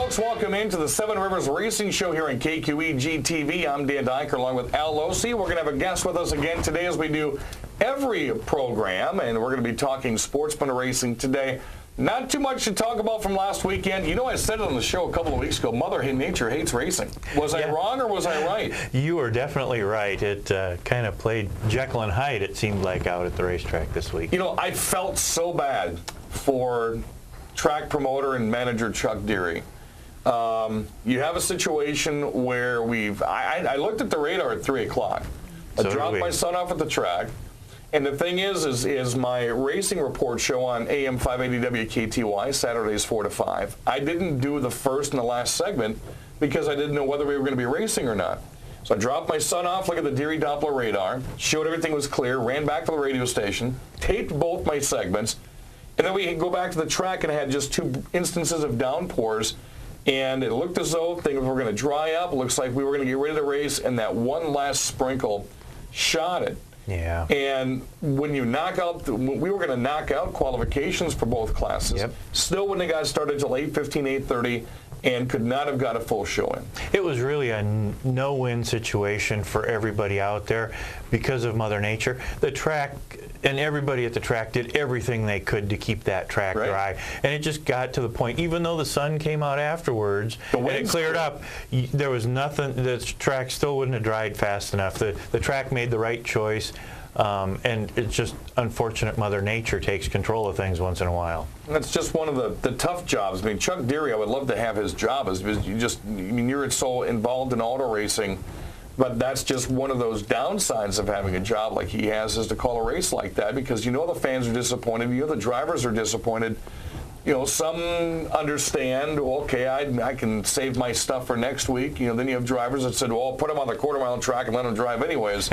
folks, welcome into the Seven Rivers Racing Show here on KQEG TV. I'm Dan Dyker along with Al Losi. We're going to have a guest with us again today as we do every program, and we're going to be talking sportsman racing today. Not too much to talk about from last weekend. You know, I said it on the show a couple of weeks ago, Mother Nature hates racing. Was I wrong or was I right? You were definitely right. It kind of played Jekyll and Hyde, it seemed like, out at the racetrack this week. You know, I felt so bad for track promoter and manager Chuck Deary. You have a situation where I looked at the radar at 3 o'clock. I dropped my son off at the track. And the thing is my racing report show on AM 580 WKTY, Saturdays 4 to 5. I didn't do the first and the last segment because I didn't know whether we were going to be racing or not. So I dropped my son off, looked at the Deary Doppler radar, showed everything was clear, ran back to the radio station, taped both my segments, and then we go back to the track and I had just 2 instances of downpours. And it looked as though things were going to dry up. It looks like we were going to get rid of the race, and that one last sprinkle shot it. Yeah. And when you knock out, we were going to knock out qualifications for both classes. Yep. Still wouldn't have got started until 8:15, 8:30, and could not have got a full show in. It was really a no-win situation for everybody out there because of Mother Nature. The track and everybody at the track did everything they could to keep that track dry. And it just got to the point, even though the sun came out afterwards and it cleared up, there was nothing, the track still wouldn't have dried fast enough. The track made the right choice. And it's just unfortunate Mother Nature takes control of things once in a while. That's just one of the tough jobs. I mean, Chuck Deary, I would love to have his job. You're so involved in auto racing, but that's just one of those downsides of having a job like he has, is to call a race like that, because you know the fans are disappointed, you know the drivers are disappointed. You know, some understand, okay, I can save my stuff for next week. You know, then you have drivers that said, well, put them on the quarter-mile track and let them drive anyways.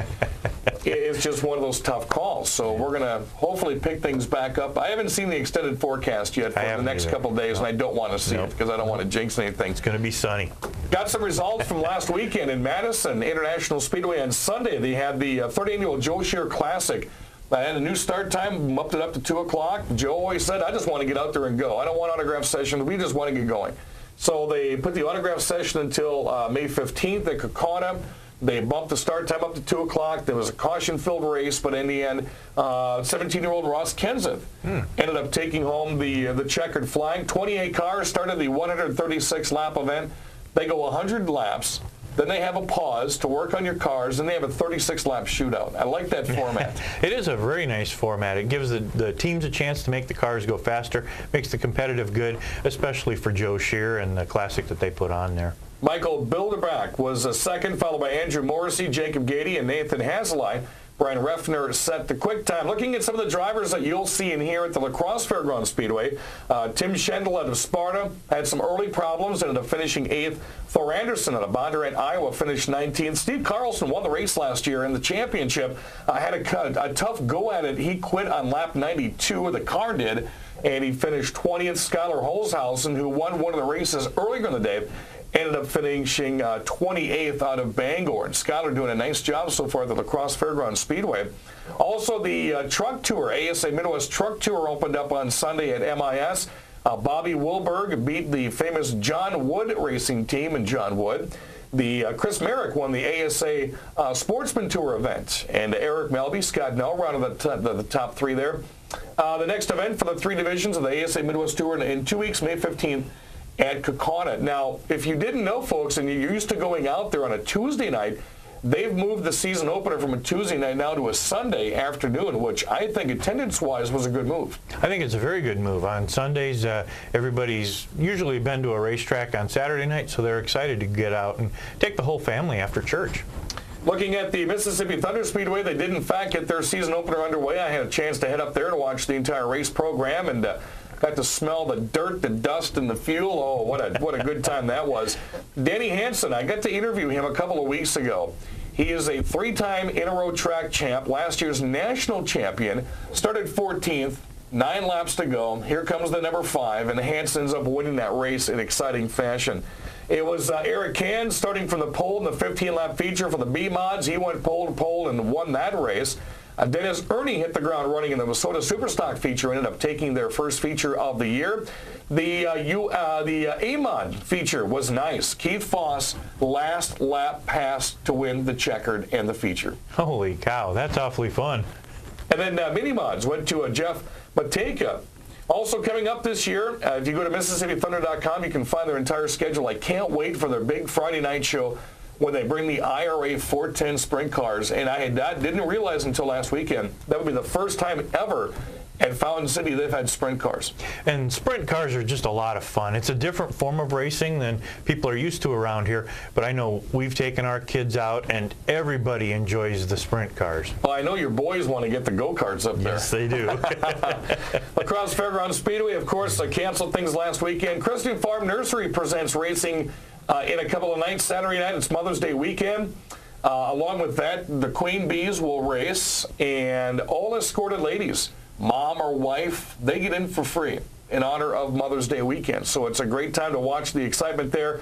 It's just one of those tough calls. So we're going to hopefully pick things back up. I haven't seen the extended forecast yet for the next couple of days, and I don't want to see it because I don't want to jinx anything. It's going to be sunny. Got some results from last weekend in Madison International Speedway. On Sunday, they had the 3rd Annual Joe Shear Classic. I had a new start time, upped it up to 2 o'clock. Joe always said, I just want to get out there and go. I don't want autograph sessions. We just want to get going. So they put the autograph session until May 15th at Kaukauna. They bumped the start time up to 2 o'clock. There was a caution-filled race, but in the end, 17-year-old Ross Kenseth ended up taking home the checkered flag. 28 cars started the 136-lap event. They go 100 laps. Then they have a pause to work on your cars, and they have a 36-lap shootout. I like that format. It is a very nice format. It gives the teams a chance to make the cars go faster, makes the competitive good, especially for Joe Shear and the classic that they put on there. Michael Bilderback was second, followed by Andrew Morrissey, Jacob Gady, and Nathan Haselite. Brian Reffner set the quick time. Looking at some of the drivers that you'll see in here at the La Crosse Fairgrounds Speedway, Tim Schendel out of Sparta had some early problems, ended up finishing 8th. Thor Anderson out of Bondurant, Iowa, finished 19th. Steve Carlson won the race last year in the championship. Had a tough go at it. He quit on lap 92, the car did, and he finished 20th. Skylar Holzhausen, who won one of the races earlier in the day, ended up finishing 28th out of Bangor. And Skylar doing a nice job so far at the La Crosse Fairgrounds Speedway. Also, the Truck Tour, ASA Midwest Truck Tour, opened up on Sunday at MIS. Bobby Wilberg beat the famous John Wood racing team in John Wood. Chris Merrick won the ASA Sportsman Tour event. And Eric Melby, Scott Nell rounded the top 3 there. The next event for the 3 divisions of the ASA Midwest Tour in 2 weeks, May 15th, at Kaukauna. Now, if you didn't know, folks, and you're used to going out there on a Tuesday night, they've moved the season opener from a Tuesday night now to a Sunday afternoon, which I think attendance-wise was a good move. I think it's a very good move. On Sundays, everybody's usually been to a racetrack on Saturday night, so they're excited to get out and take the whole family after church. Looking at the Mississippi Thunder Speedway, they did in fact get their season opener underway. I had a chance to head up there to watch the entire race program and got to smell the dirt, the dust, and the fuel. Oh, what a good time that was. Danny Hansen, I got to interview him a couple of weeks ago. He is a 3-time in-a-row track champ, last year's national champion, started 14th, 9 laps to go. Here comes the number 5, and Hansen ends up winning that race in exciting fashion. It was Eric Kahn starting from the pole in the 15-lap feature for the B-Mods. He went pole to pole and won that race. Dennis Ernie hit the ground running in the Minnesota Superstock feature, ended up taking their first feature of the year. The Amon feature was nice. Keith Foss, last lap pass to win the checkered and the feature. Holy cow, that's awfully fun. And then mini mods went to Jeff Matejka. Also coming up this year, if you go to MississippiThunder.com, you can find their entire schedule. I can't wait for their big Friday night show when they bring the IRA 410 sprint cars. And I didn't realize until last weekend that would be the first time ever at Fountain City they've had sprint cars. And sprint cars are just a lot of fun. It's a different form of racing than people are used to around here, but I know we've taken our kids out and everybody enjoys the sprint cars. Well, I know your boys want to get the go-karts up there. Yes, they do. La Crosse Fairgrounds Speedway, of course, canceled things last weekend. Christian Farm Nursery presents racing in a couple of nights. Saturday night, it's Mother's Day weekend. Along with that, the Queen Bees will race, and all escorted ladies, mom or wife, they get in for free in honor of Mother's Day weekend. So it's a great time to watch the excitement there.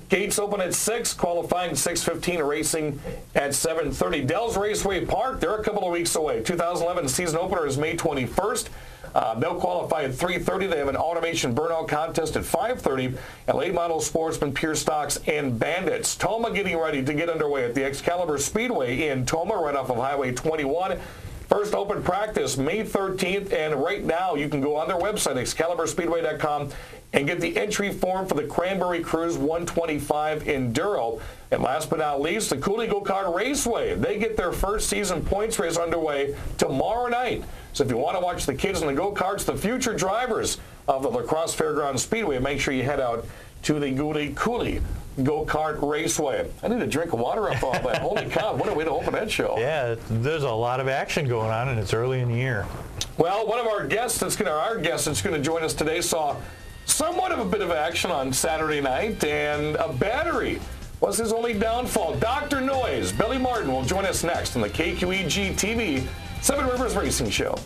Gates open at 6, qualifying 6:15, racing at 7:30. Dells Raceway Park, they're a couple of weeks away. 2011 season opener is May 21st. They'll qualify at 3:30. They have an automation burnout contest at 5:30. And late model sportsmen, pure stocks, and bandits. Toma getting ready to get underway at the Excalibur Speedway in Toma, right off of Highway 21. First open practice May 13th, and right now you can go on their website, ExcaliburSpeedway.com, and get the entry form for the Cranberry Cruise 125 Enduro. And last but not least, the Cooley Go-Kart Raceway. They get their first season points race underway tomorrow night. So if you want to watch the kids in the go-karts, the future drivers of the La Crosse Fairgrounds Speedway, make sure you head out to the Cooley Go-Kart Raceway. I need a drink of water off all that. Holy cow, what a way to open that show. Yeah, there's a lot of action going on, and it's early in the year. Well, one of our guests that's going to join us today saw somewhat of a bit of action on Saturday night, and a battery was his only downfall. Dr. Noise, Billy Martin, will join us next on the KQEG TV 7 Rivers Racing Show.